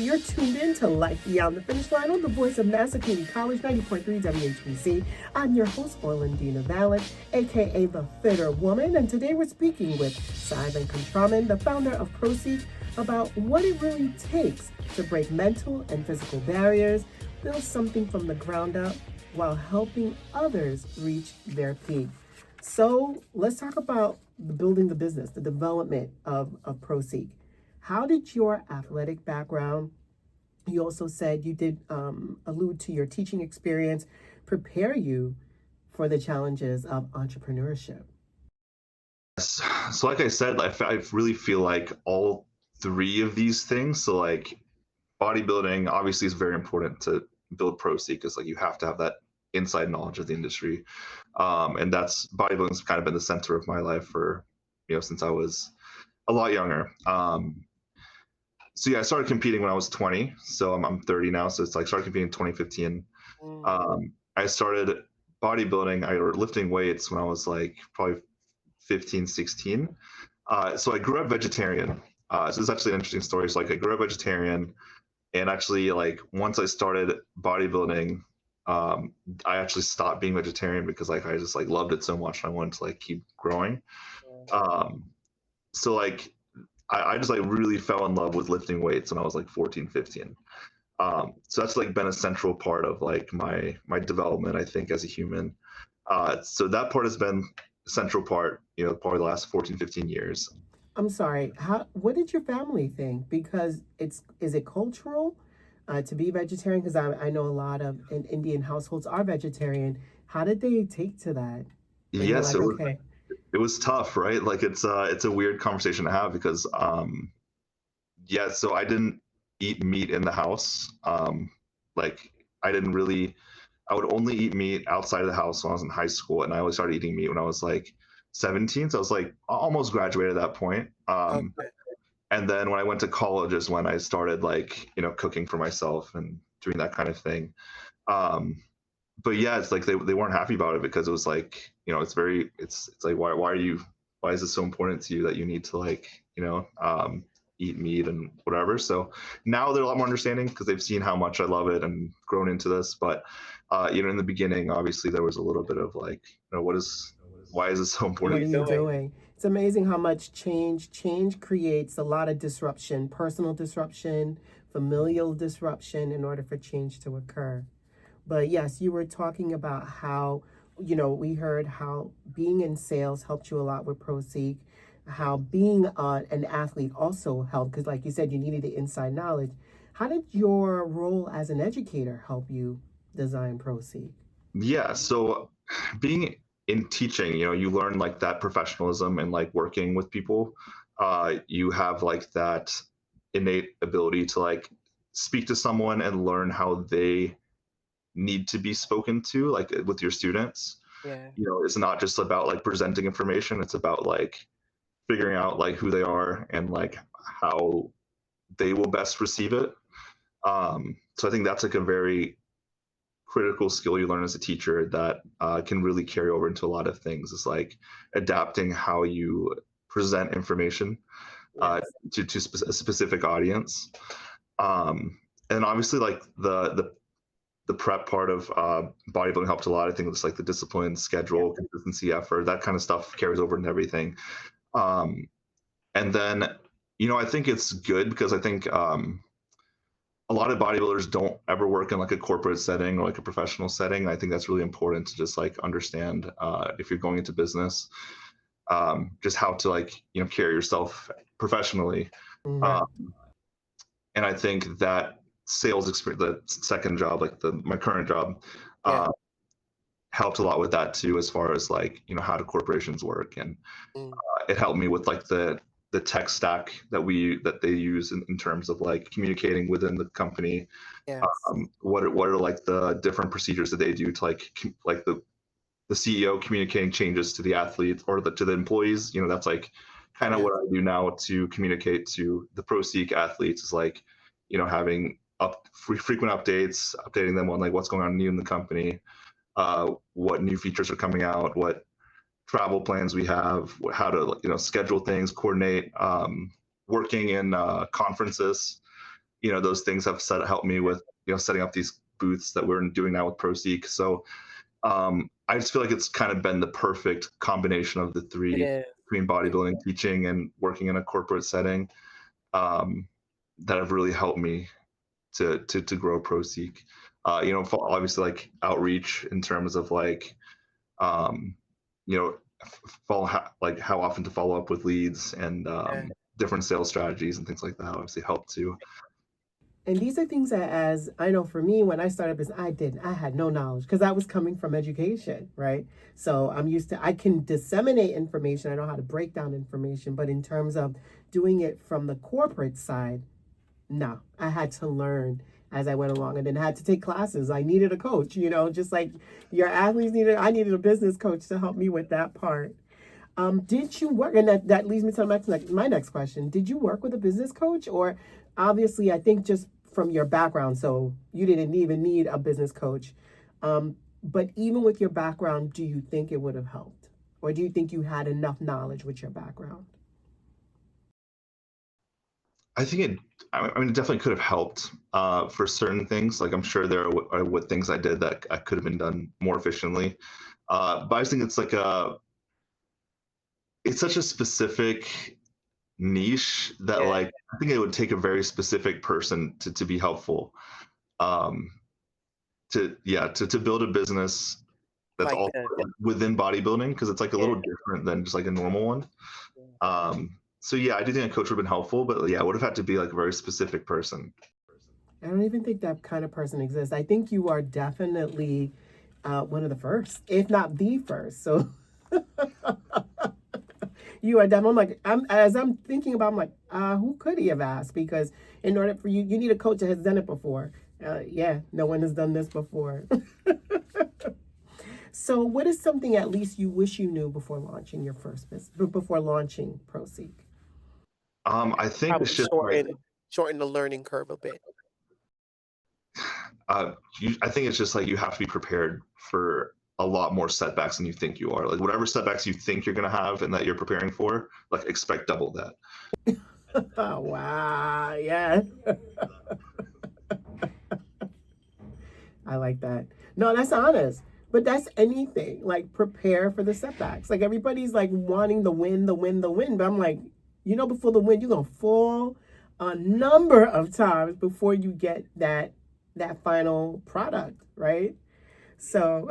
You're tuned in to Life Beyond the Finish Line on the voice of Nassau Community College 90.3 WHBC. I'm your host, Orlandina Valent, aka the Fitter Woman, and today we're speaking with Sai Venkatramen, the founder of ProSeek, about what it really takes to break mental and physical barriers, build something from the ground up while helping others reach their peak. So let's talk about building the business, the development of ProSeek. How did your athletic background, you also said you did allude to your teaching experience, prepare you for the challenges of entrepreneurship? So like I said, I really feel like all three of these things, so like bodybuilding obviously is very important to build ProSeek because like you have to have that inside knowledge of the industry. And that's bodybuilding's kind of been the center of my life for, since I was a lot younger. So yeah, I started competing when I was 20. So I'm 30 now. So it's like started competing in 2015. I started bodybuilding, or lifting weights when I was like probably 15, 16. So I grew up vegetarian. So it's actually an interesting story. So like I grew up vegetarian, and actually like once I started bodybuilding, I actually stopped being vegetarian because like I just like loved it so much and I wanted to like keep growing. Um, so like I just like really fell in love with lifting weights when I was like 14, 15. So that's like been a central part of like my development, I think, as a human. So that part has been a central part, probably the last 14, 15 years. I'm sorry. What did your family think? Because is it cultural to be vegetarian? Because I know a lot of Indian households are vegetarian. How did they take to that? And you were Yes, like, okay, it was tough, right? Like it's a weird conversation to have because yeah, so I didn't eat meat in the house. Like I didn't really I would only eat meat outside of the house when I was in high school, and I only started eating meat when I was like 17. So I was like almost graduated at that point. okay. And then when I went to college is when I started like cooking for myself and doing that kind of thing. Um, but yeah, it's like they weren't happy about it because it was like it's like why is it so important to you that you need to like eat meat and whatever. So now they're a lot more understanding because they've seen how much I love it and grown into this. But in the beginning, obviously there was a little bit of like, why is this so What important? are you doing? It's amazing how much change creates a lot of disruption, personal disruption, familial disruption in order for change to occur. But yes, you were talking about how, we heard how being in sales helped you a lot with ProSeek, how being an athlete also helped, because like you said, you needed the inside knowledge. How did your role as an educator help you design ProSeek? Yeah, so being in teaching, you learn like that professionalism and like working with people. You have like that innate ability to like speak to someone and learn how they need to be spoken to, like with your students. Yeah. It's not just about like presenting information, it's about like figuring out like who they are and like how they will best receive it. So I think that's like a very critical skill you learn as a teacher that can really carry over into a lot of things. Is like adapting how you present information uh, Yes. to a specific audience. And obviously like the prep part of bodybuilding helped a lot. I think it's like the discipline, Yeah. schedule, consistency, effort, that kind of stuff carries over into everything. Um, and then, I think it's good because I think a lot of bodybuilders don't ever work in like a corporate setting or like a professional setting. I think that's really important to just like understand if you're going into business, just how to like, carry yourself professionally. Right. Um, and I think that sales experience, the second job, like my current job, Yeah. uh, helped a lot with that too, as far as like how do corporations work, and Mm. it helped me with like the tech stack that they use in terms of like communicating within the company. Yes. What are like the different procedures that they do to like like the CEO communicating changes to the athletes or to the employees. That's like kind of Yes. what I do now to communicate to the ProSeek athletes, is like having frequent updates, updating them on like what's going on new in the company, what new features are coming out, what travel plans we have, how to schedule things, coordinate, working in conferences. those things have helped me with setting up these booths that we're doing now with ProSeek. So I just feel like it's kind of been the perfect combination of the It three, is. between bodybuilding, teaching, and working in a corporate setting, that have really helped me to grow ProSeek. Obviously like outreach in terms of like, um, you know, like how often to follow up with leads, and Yeah. different sales strategies and things like that obviously help too. And these are things that, as I know for me, when I started business, I had no knowledge because I was coming from education, right? So I'm used to, I can disseminate information, I know how to break down information, but in terms of doing it from the corporate side, no, I had to learn as I went along, and then had to take classes. I needed a coach, just like your athletes I needed a business coach to help me with that part. Did you work, and that leads me to my next question. Did you work with a business coach, or obviously, I think just from your background, so you didn't even need a business coach. But even with your background, do you think it would have helped? Or do you think you had enough knowledge with your background? I think it definitely could have helped for certain things. Like I'm sure there are things I did that I could have been done more efficiently. But I just think it's such a specific niche that, Yeah. like, I think it would take a very specific person to be helpful. Um, to build a business that's Like all that. within bodybuilding, because it's like a Yeah. little different than just like a normal one. So yeah, I do think a coach would have been helpful, but yeah, it would have had to be like a very specific person. I don't even think that kind of person exists. I think you are definitely one of the first, if not the first. So you are definitely, as I'm thinking about, I'm like, who could he have asked? Because in order for you need a coach that has done it before. Yeah, no one has done this before. So, what is something at least you wish you knew before launching your first business, before launching ProSeek? I think it's Probably just like, shorten the learning curve a bit. I think it's just like you have to be prepared for a lot more setbacks than you think you are. Like whatever setbacks you think you're gonna have and that you're preparing for, like expect double that. Oh, wow. Yeah. I like that. No, that's honest. But that's anything. Like prepare for the setbacks. Like everybody's like wanting the win, the win, the win. But I'm like, before the win, you're gonna fall a number of times before you get that final product, right? So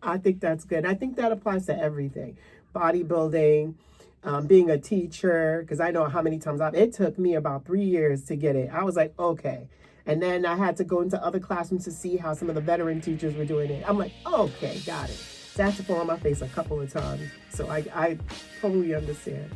I think that's good. I think that applies to everything. Bodybuilding, being a teacher, because I know how many times it took me about 3 years to get it. I was like, okay. And then I had to go into other classrooms to see how some of the veteran teachers were doing it. I'm like, okay, got it. So I had to fall on my face a couple of times. So I totally understand.